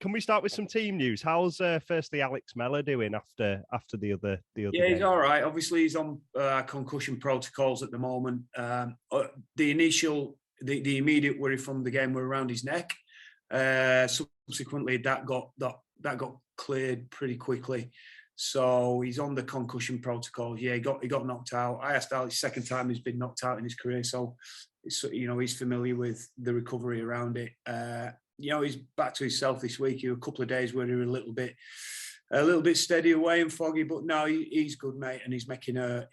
can we start with some team news? How's firstly Alex Mellor doing after the other Yeah, game? he's all right. Obviously, he's on concussion protocols at the moment. The immediate worry from the game were around his neck. Subsequently, that got cleared pretty quickly. So he's on the concussion protocol. Yeah, he got knocked out. I asked Alex second time he's been knocked out in his career, so he's familiar with the recovery around it. He's back to himself this week. He had a couple of days where he was a little bit steady away and foggy, but now he's good, mate, and he's making a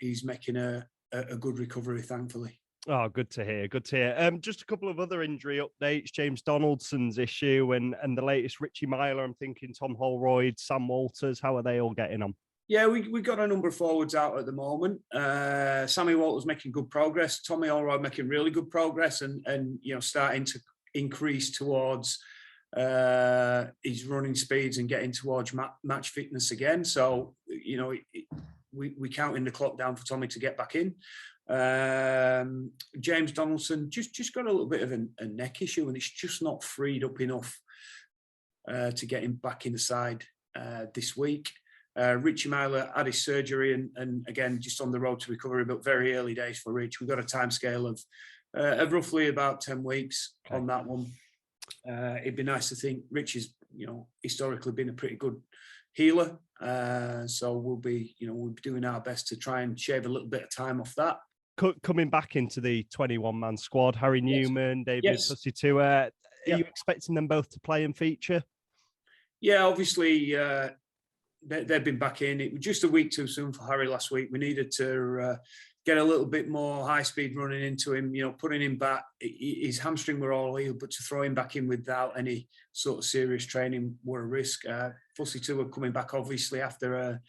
good recovery, thankfully. Oh, good to hear. Good to hear. Just a couple of other injury updates. James Donaldson's issue and the latest Reece Martin. I'm thinking Tom Holroyd, Sam Walters. How are they all getting on? Yeah, we got a number of forwards out at the moment. Sammy Walters making good progress. Tommy Holroyd making really good progress and starting to increase towards his running speeds and getting towards match fitness again. So, we counting the clock down for Tommy to get back in. James Donaldson just got a little bit of a neck issue, and it's just not freed up enough to get him back in the side this week. Reece Martin had his surgery and again just on the road to recovery, but very early days for Rich. We've got a timescale of roughly about 10 weeks on that one. It'd be nice to think Rich has historically been a pretty good healer, so we'll be doing our best to try and shave a little bit of time off that. Coming back into the 21-man squad, Harry Newman, David Fusitua, are you expecting them both to play and feature? Yeah, obviously they've been back in. It was just a week too soon for Harry last week. We needed to get a little bit more high-speed running into him, putting him back. His hamstring were all healed, but to throw him back in without any sort of serious training were a risk. Fusitua coming back, obviously, after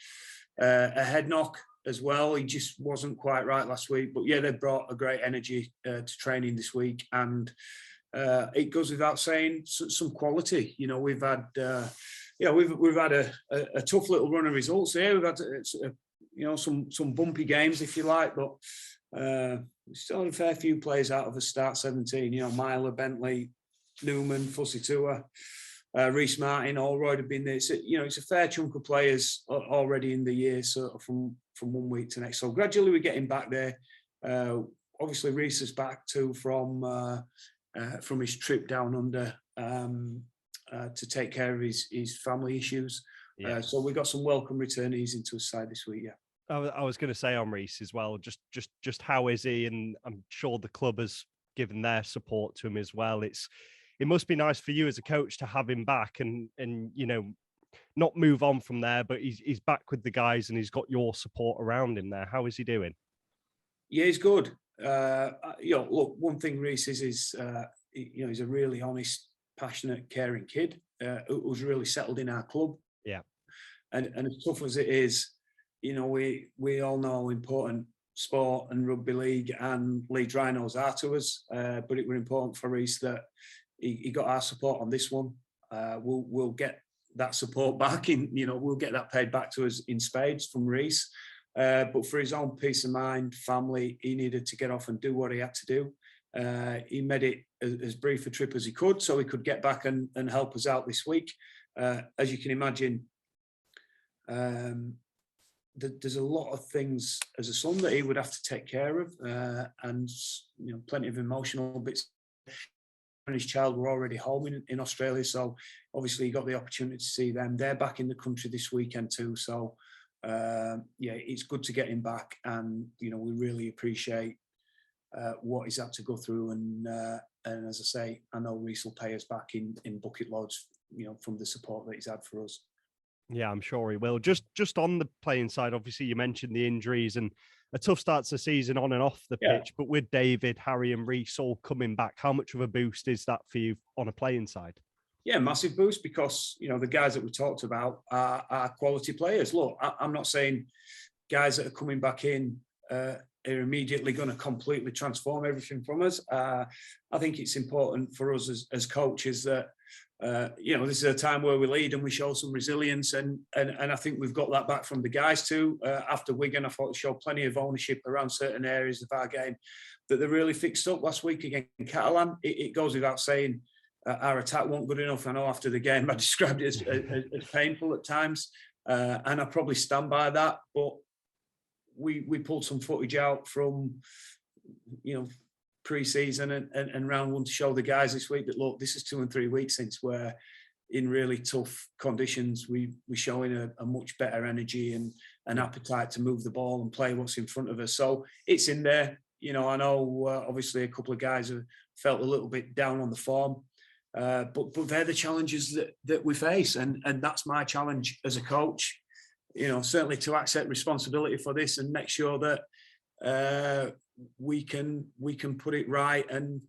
a head knock as well. He just wasn't quite right last week. But, yeah, they brought a great energy to training this week. And it goes without saying, some quality. We've had... we've had a tough little run of results here. We've had some bumpy games, if you like, but we still had a fair few players out of a start 17. Mellor, Bentley, Newman, Fusitua, Reece Martin, Holroyd have been there. It's a fair chunk of players already in the year, sort of from 1 week to next. So gradually we're getting back there. Obviously, Reece is back too from his trip down under. To take care of his family issues. Yeah. So we got some welcome returnees into his side this week, yeah. I was going to say on Reece as well, just how is he? And I'm sure the club has given their support to him as well. It must be nice for you as a coach to have him back and not move on from there, but he's back with the guys and he's got your support around him there. How is he doing? Yeah, he's good. Look, one thing Reece is he's a really honest, passionate, caring kid who's really settled in our club. Yeah. And as tough as it is, we all know how important sport and rugby league and Leeds Rhinos are to us. But it was important for Reece that he got our support on this one. We'll get that support back we'll get that paid back to us in spades from Reece. But for his own peace of mind, family, he needed to get off and do what he had to do. He made it as brief a trip as he could so he could get back and help us out this week. As you can imagine, there's a lot of things as a son that he would have to take care of and plenty of emotional bits. And his child were already home in Australia, so obviously he got the opportunity to see them. They're back in the country this weekend too, so it's good to get him back, and we really appreciate what he's had to go through, and as I say, I know Reece will pay us back in bucket loads, from the support that he's had for us. Yeah, I'm sure he will. Just on the playing side, obviously you mentioned the injuries and a tough start to the season on and off the pitch, but with David, Harry and Reece all coming back, how much of a boost is that for you on a playing side? Yeah, massive boost, because the guys that we talked about are quality players. Look, I'm not saying guys that are coming back in are immediately going to completely transform everything from us. I think it's important for us as coaches that this is a time where we lead and we show some resilience, and I think we've got that back from the guys too. After Wigan, I thought we showed plenty of ownership around certain areas of our game that they really fixed up last week against Catalan. It goes without saying, our attack wasn't good enough. I know after the game I described it as painful at times, and I probably stand by that. But we pulled some footage out from, pre-season and round one to show the guys this week that, look, this is 2 and 3 weeks since where in really tough conditions we're showing a much better energy and an appetite to move the ball and play what's in front of us. So it's in there. I know obviously a couple of guys have felt a little bit down on the form, but they're the challenges that we face, and that's my challenge as a coach. Certainly to accept responsibility for this and make sure that we can put it right and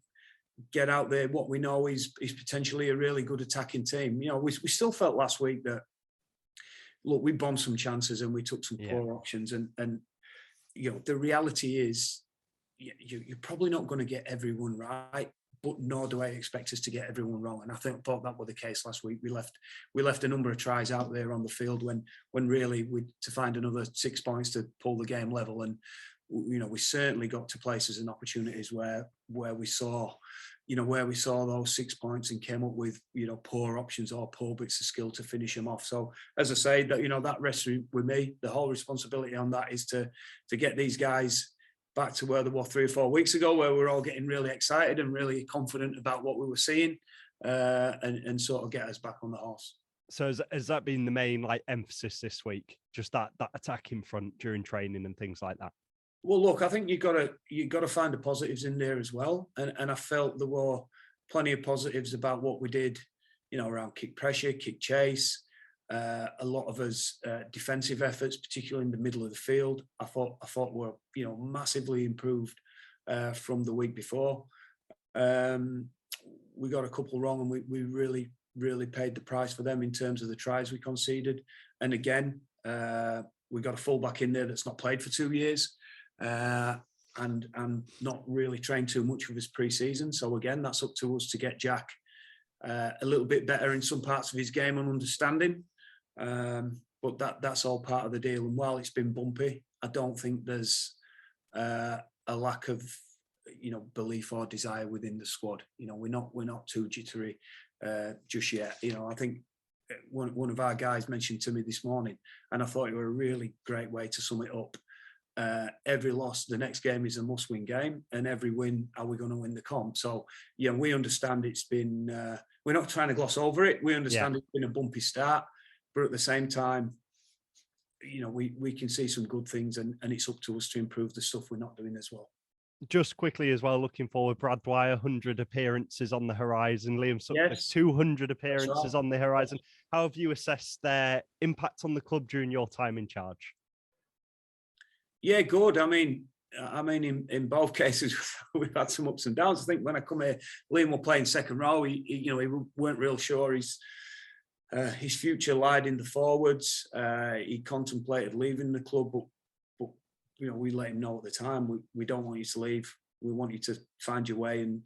get out there what we know is potentially a really good attacking team. We still felt last week that, look, we bombed some chances and we took some poor options, and the reality is you're probably not going to get everyone right, but nor do I expect us to get everyone wrong. And I thought that was the case last week. We left a number of tries out there on the field when really to find another 6 points to pull the game level. And we certainly got to places and opportunities where we saw those 6 points and came up with poor options or poor bits of skill to finish them off. So as I say, that rests with me. The whole responsibility on that is to get these guys back to where they were 3 or 4 weeks ago, where we're all getting really excited and really confident about what we were seeing, and sort of get us back on the horse. So has that been the main emphasis this week? Just that attack in front during training and things like that? Well, look, I think you got to find the positives in there as well, and I felt there were plenty of positives about what we did, around kick pressure, kick chase. A lot of us defensive efforts, particularly in the middle of the field, I thought were massively improved from the week before. We got a couple wrong, and we really paid the price for them in terms of the tries we conceded. And again, we got a fullback in there that's not played for 2 years, and not really trained too much of his pre-season. So again, that's up to us to get Jack a little bit better in some parts of his game and understanding. But that's all part of the deal. And while it's been bumpy, I don't think there's a lack of belief or desire within the squad. We're not too jittery just yet. I think one of our guys mentioned to me this morning, and I thought it was a really great way to sum it up. Every loss, the next game is a must-win game, and every win, are we going to win the comp? So we understand it's been. We're not trying to gloss over it. We understand it's been a bumpy start. But at the same time, we can see some good things, and it's up to us to improve the stuff we're not doing as well. Just quickly as well, looking forward, Brad Dwyer, 100 appearances on the horizon. Liam Sutcliffe, 200 appearances on the horizon. How have you assessed their impact on the club during your time in charge? Yeah, good. I mean, in both cases, we've had some ups and downs. I think when I come here, Liam was playing second row. He weren't real sure his future lied in the forwards. He contemplated leaving the club, but we let him know at the time, we don't want you to leave. We want you to find your way and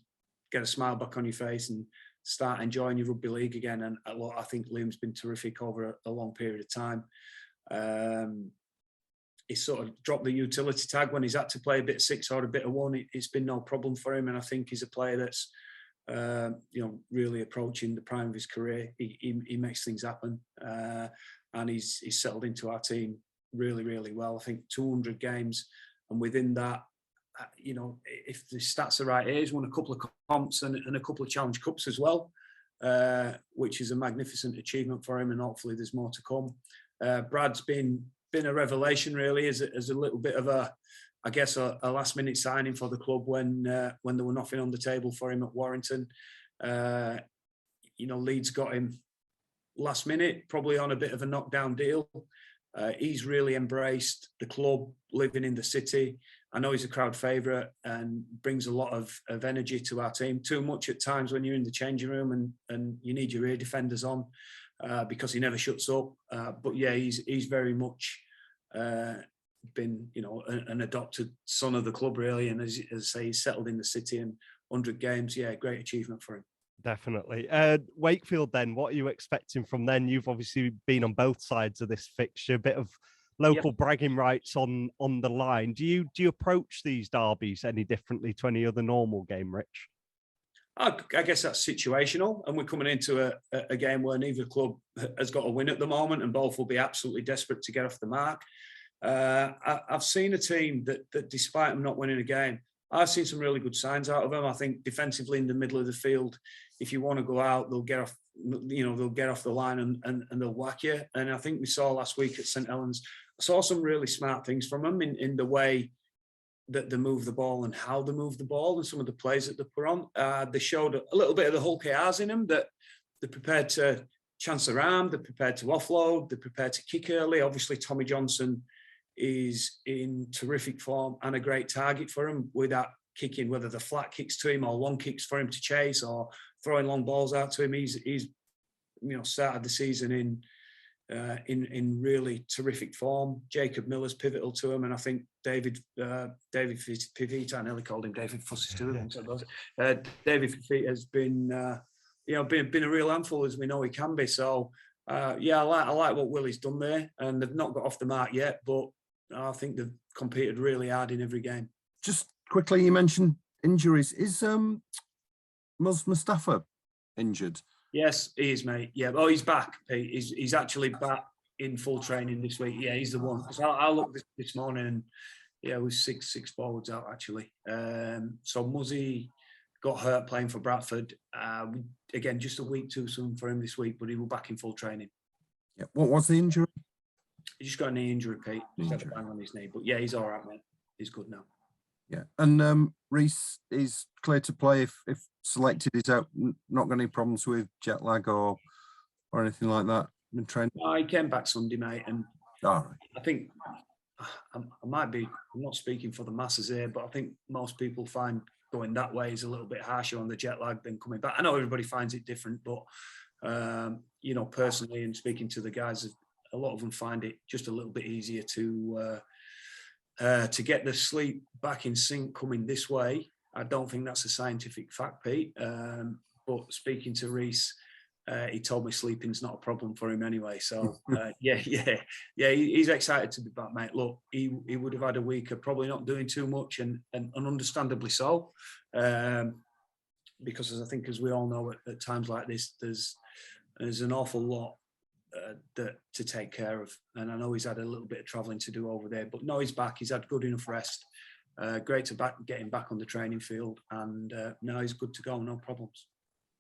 get a smile back on your face and start enjoying your rugby league again. And I think Liam's been terrific over a long period of time. He sort of dropped the utility tag when he's had to play a bit of 6 or a bit of 1. It's been no problem for him, and I think he's a player that's really approaching the prime of his career. He makes things happen, and he's settled into our team really, really well. I think 200 games, and within that, if the stats are right, he's won a couple of comps and a couple of Challenge Cups as well, which is a magnificent achievement for him, and hopefully there's more to come. Brad's been a revelation, really, as a little bit of a last-minute signing for the club when there were nothing on the table for him at Warrington. Leeds got him last minute, probably on a bit of a knockdown deal. He's really embraced the club, living in the city. I know he's a crowd favourite and brings a lot of energy to our team. Too much at times when you're in the changing room and you need your ear defenders on, because he never shuts up. But yeah, he's very much been an adopted son of the club, really, and as I say, he's settled in the city, and 100 games, great achievement for him. Definitely. Wakefield then, what are you expecting from them? You've obviously been on both sides of this fixture, a bit of local bragging rights on the line. Do you approach these derbies any differently to any other normal game, Rich? I guess that's situational, and we're coming into a game where neither club has got a win at the moment, and both will be absolutely desperate to get off the mark. I've seen a team that despite them not winning a game, I've seen some really good signs out of them. I think defensively in the middle of the field, if you want to go out, they'll get off. They'll get off the line and they'll whack you. And I think we saw last week at St Helens, I saw some really smart things from them in the way that they move the ball and how they move the ball and some of the plays that they put on. They showed a little bit of the Hulk ARs in them, that they're prepared to chance their arm, they're prepared to offload, they're prepared to kick early. Obviously, Tommy Johnson is in terrific form and a great target for him with that kicking, whether the flat kicks to him or long kicks for him to chase or throwing long balls out to him. He's started the season in really terrific form. Jacob Miller's pivotal to him, and I think David Fifita, I nearly called him David Fussy Stewart. David Fifita has been been a real handful, as we know he can be. So I like what Willie's done there, and they've not got off the mark yet, but I think they've competed really hard in every game. Just quickly, you mentioned injuries. Is Mustafa injured? Yes, he is, mate. Yeah. Oh, he's back, Pete. He's actually back in full training this week. Yeah, he's the one. So I looked this morning, and it was six forwards out, actually. So Muzzy got hurt playing for Bradford. Again, just a week too soon for him this week, but he was back in full training. Yeah. What was the injury? He just got a knee injury, Pete. Just had a bang on his knee. But yeah, he's all right, mate. He's good now. Yeah. And Reece is clear to play if selected. Is out, not got any problems with jet lag or anything like that in training? No, he came back Sunday, mate. And all right. I think I'm not speaking for the masses here, but I think most people find going that way is a little bit harsher on the jet lag than coming back. I know everybody finds it different, but personally, and speaking to the guys, a lot of them find it just a little bit easier to get the sleep back in sync coming this way. I don't think that's a scientific fact, Pete. But speaking to Reece, he told me sleeping's not a problem for him anyway. So he's excited to be back, mate. Look, he would have had a week of probably not doing too much, and understandably so, because I think, as we all know, at times like this, there's an awful lot to take care of. And I know he's had a little bit of travelling to do over there, but no, he's back. He's had good enough rest. Great to get him back on the training field, and now he's good to go, no problems.